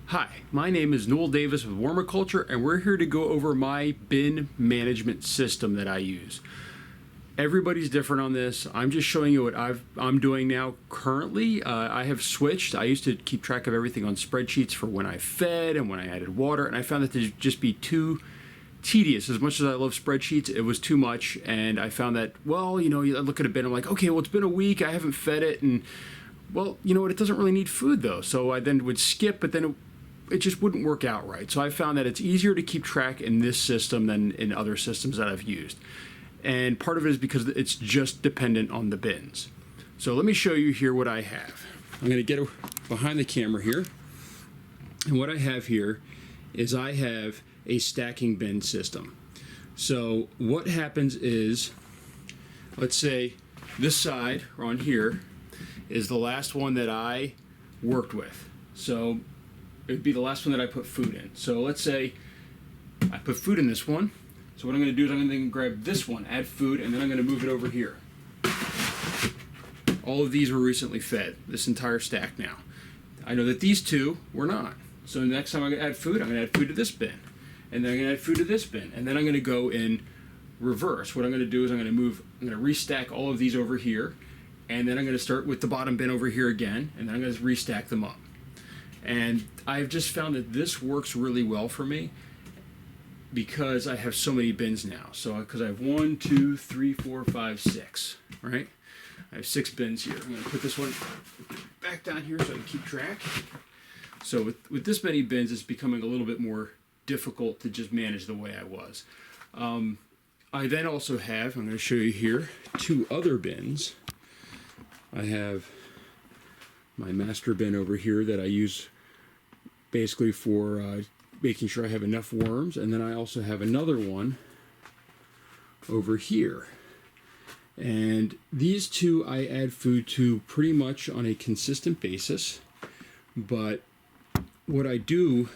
Hi, my name is Noel Davis with Wormiculture, and we're here to go over my bin management system that I use. Everybody's different on this. I'm just showing you what I'm doing now currently. I have switched. I used to keep track of everything on spreadsheets for when I fed and when I added water, and I found that to just be too tedious. As much as I love spreadsheets, it was too much, and I found that, well, I look at a bin, I'm like, okay, well, it's been a week, I haven't fed it, and, well, you know what, it doesn't really need food, though. So I then would skip, but then it just wouldn't work out right. So I found that it's easier to keep track in this system than in other systems that I've used. And part of it is because it's just dependent on the bins. So let me show you here what I have. I'm going to get behind the camera here. And what I have here is I have a stacking bin system. So what happens is, let's say this side on here is the last one that I worked with. So it would be the last one that I put food in. So let's say I put food in this one. So what I'm going to do is I'm going to grab this one, add food, and then I'm going to move it over here. All of these were recently fed, this entire stack now. I know that these two were not. So the next time I'm going to add food, I'm going to add food to this bin. And then I'm going to add food to this bin. And then I'm going to go in reverse. What I'm going to do is I'm going to restack all of these over here. And then I'm going to start with the bottom bin over here again. And then I'm going to restack them up. And I've just found that this works really well for me because I have so many bins now. So because I have 1, 2, 3, 4, 5, 6, right? I have 6 bins here. I'm going to put this one back down here so I can keep track. So with this many bins, it's becoming a little bit more difficult to just manage the way I was. I then also have, I'm going to show you here, 2 other bins. I have my master bin over here that I use basically for making sure I have enough worms, and then I also have another one over here. And these two I add food to pretty much on a consistent basis, but what I do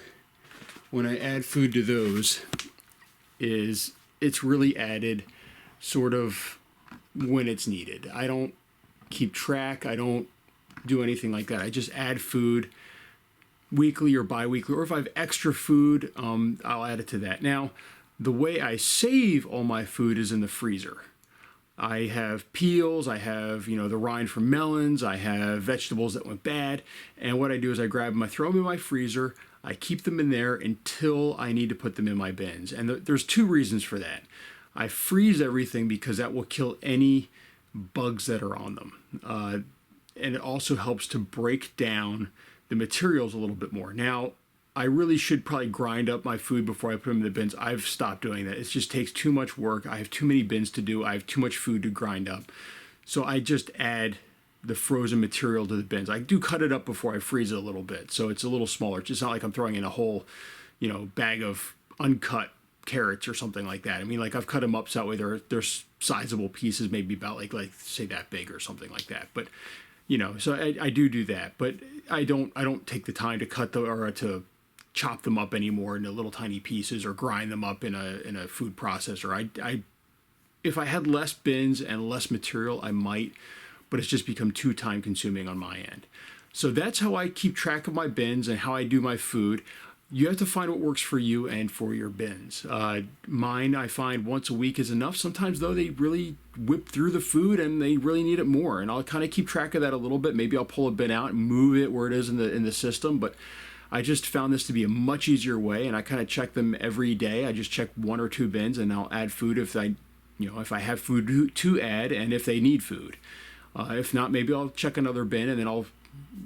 when I add food to those is it's really added sort of when it's needed. I don't keep track, I don't do anything like that. I just add food weekly or bi-weekly, or if I have extra food, I'll add it to that. Now, the way I save all my food is in the freezer. I have peels, I have, the rind from melons, I have vegetables that went bad, and what I do is I grab them, I throw them in my freezer, I keep them in there until I need to put them in my bins. And there's 2 reasons for that. I freeze everything because that will kill any bugs that are on them. And it also helps to break down the materials a little bit more. Now, I really should probably grind up my food before I put them in the bins. I've stopped doing that. It just takes too much work. I have too many bins to do. I have too much food to grind up. So I just add the frozen material to the bins. I do cut it up before I freeze it a little bit, so it's a little smaller. It's just not like I'm throwing in a whole, bag of uncut carrots or something like that. I mean, like I've cut them up so that way they're sizable pieces, maybe about like say that big or something like that. But so I do that, but I don't take the time to cut them or to chop them up anymore into little tiny pieces or grind them up in a food processor. If I had less bins and less material, I might, but it's just become too time consuming on my end. So that's how I keep track of my bins and how I do my food. You have to find what works for you and for your bins. Mine, I find once a week is enough. Sometimes, though, they really whip through the food and they really need it more. And I'll kind of keep track of that a little bit. Maybe I'll pull a bin out and move it where it is in the system. But I just found this to be a much easier way, and I kind of check them every day. I just check 1 or 2 bins, and I'll add food if I have food to add and if they need food. If not, maybe I'll check another bin and then I'll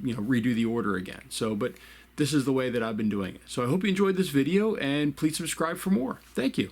redo the order again. But this is the way that I've been doing it. So I hope you enjoyed this video, and please subscribe for more. Thank you.